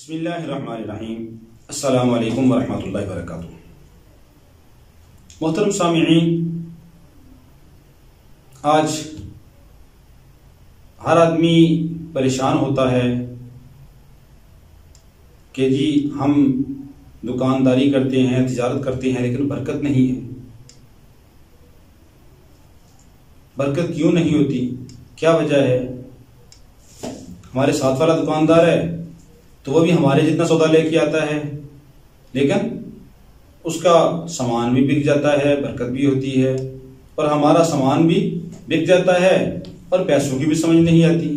बिस्मिल्लाहिर्रहमानिर्रहीम। अस्सलामु अलैकुम वरहमतुल्लाहि वबरकातुहू। मोहतरम सामिईन, आज हर आदमी परेशान होता है कि जी हम दुकानदारी करते हैं, तिजारत करते हैं, लेकिन बरकत नहीं है। बरकत क्यों नहीं होती, क्या वजह है? हमारे साथ वाला दुकानदार है तो वो भी हमारे जितना सौदा लेके आता है, लेकिन उसका सामान भी बिक जाता है, बरकत भी होती है, और हमारा सामान भी बिक जाता है और पैसों की भी समझ नहीं आती,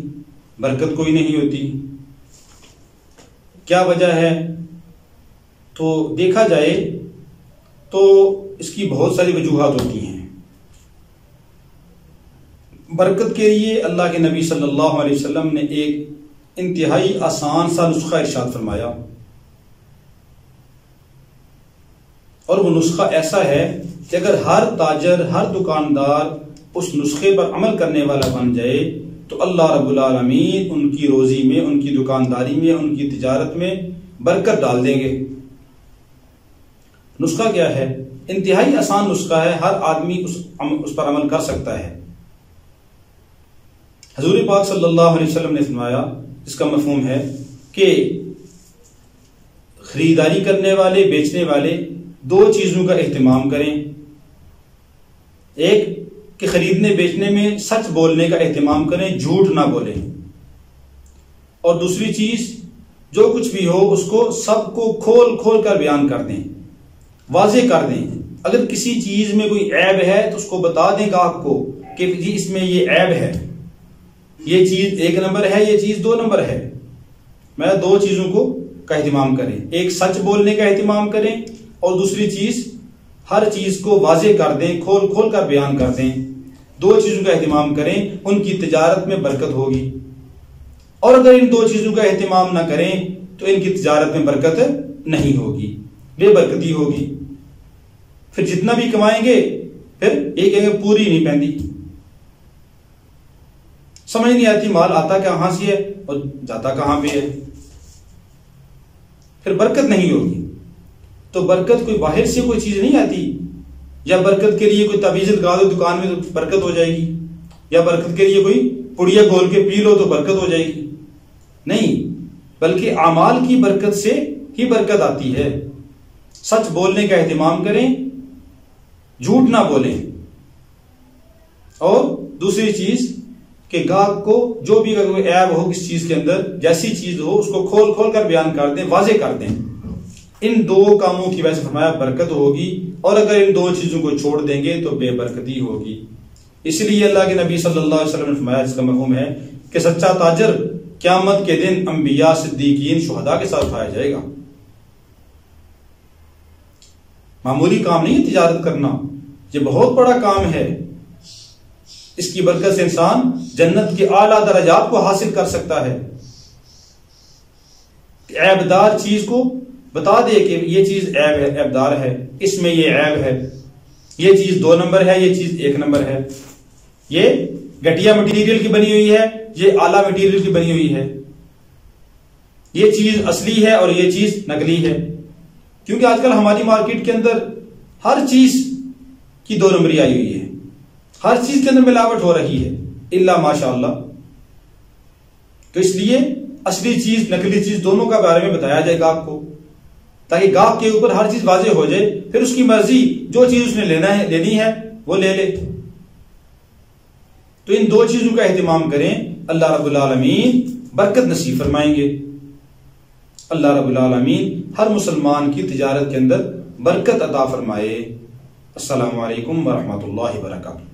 बरकत कोई नहीं होती। क्या वजह है? तो देखा जाए तो इसकी बहुत सारी वजूहात होती हैं। बरकत के लिए अल्लाह के नबी सल्लल्लाहु अलैहि वसल्लम ने एक इंतहाई आसान सा नुस्खा इरशाद फरमाया, और वो नुस्खा ऐसा है कि अगर हर ताजर, हर दुकानदार उस नुस्खे पर अमल करने वाला बन जाए तो अल्लाह रब्बुल आलमीन उनकी रोजी में, उनकी दुकानदारी में, उनकी तिजारत में बरकत डाल देंगे। नुस्खा क्या है? इंतहाई आसान नुस्खा है, हर आदमी उस पर अमल कर सकता है। हजूर पाक सल्लल्लाहु अलैहि वसल्लम ने फरमाया, इसका मफहूम है कि खरीदारी करने वाले, बेचने वाले दो चीजों का एहतमाम करें। एक कि खरीदने बेचने में सच बोलने का एहतमाम करें, झूठ ना बोलें, और दूसरी चीज जो कुछ भी हो उसको सबको खोल खोल कर बयान कर दें, वाजे कर दें। अगर किसी चीज में कोई ऐब है तो उसको बता दें ग्राहक को कि जी इसमें ये ऐब है, ये चीज 1 नंबर है, ये चीज 2 नंबर है। मैं दो चीजों को का एहतमाम करें, एक सच बोलने का एहतमाम करें, और दूसरी चीज हर चीज को वाजे कर दें, खोल खोल कर बयान कर दें। दो चीजों का एहतमाम करें, उनकी तिजारत में बरकत होगी। और अगर इन दो चीजों का एहतमाम ना करें तो इनकी तिजारत में बरकत नहीं होगी, बेबरकती होगी। फिर जितना भी कमाएंगे फिर एक कहेंगे पूरी नहीं पैंदी, समझ नहीं आती माल आता कहां से है और जाता कहां पे है, फिर बरकत नहीं होगी। तो बरकत कोई बाहर से कोई चीज नहीं आती, या बरकत के लिए कोई तवीज़ लगा दो दुकान में तो बरकत हो जाएगी, या बरकत के लिए कोई पुड़िया खोल के पी लो तो बरकत हो जाएगी। नहीं, बल्कि आमाल की बरकत से ही बरकत आती है। सच बोलने का एहतमाम करें, झूठ ना बोलें, और दूसरी चीज कि गाहक को जो भी अगर कोई ऐब हो किस चीज के अंदर, जैसी चीज हो उसको खोल खोल कर बयान कर दें, वाजे कर दें। इन दो कामों की वजह से फरमाया बरकत होगी, और अगर इन दो चीजों को छोड़ देंगे तो बेबरकती होगी। इसलिए अल्लाह के नबी सल्लल्लाहु अलैहि वसल्लम ने फरमाया, जिसका मफहूम है कि सच्चा ताजर क़यामत के दिन अंबिया, सिद्दीकीन, शुहदा के साथ उठाया जाएगा। मामूली काम नहीं है तिजारत करना, ये बहुत बड़ा काम है। इसकी बरकत से इंसान जन्नत के आला दर्जात को हासिल कर सकता है। ऐबदार चीज को बता दे कि ये चीज ऐब है, ऐबदार है, इसमें ये ऐब है, ये चीज 2 नंबर है, ये चीज 1 नंबर है, ये घटिया मटेरियल की बनी हुई है, ये आला मटेरियल की बनी हुई है, ये चीज असली है और ये चीज नकली है। क्योंकि आजकल हमारी मार्केट के अंदर हर चीज की 2 नंबरी आई हुई है, हर चीज के अंदर मिलावट हो रही है, इल्ला माशाअल्लाह। तो इसलिए असली चीज, नकली चीज दोनों का बारे में बताया जाएगा आपको, ताकि गाहक के ऊपर हर चीज वाजे हो जाए, फिर उसकी मर्जी जो चीज उसने लेनी है वो ले ले। तो इन दो चीजों का एहतमाम करें, अल्लाह रब्बुल आलमीन बरकत नसीब फरमाएंगे। अल्लाह रब्बुल आलमीन हर मुसलमान की तिजारत के अंदर बरकत अता फरमाए। अस्सलामु अलैकुम वरहमतुल्लाहि वबरकातुहू।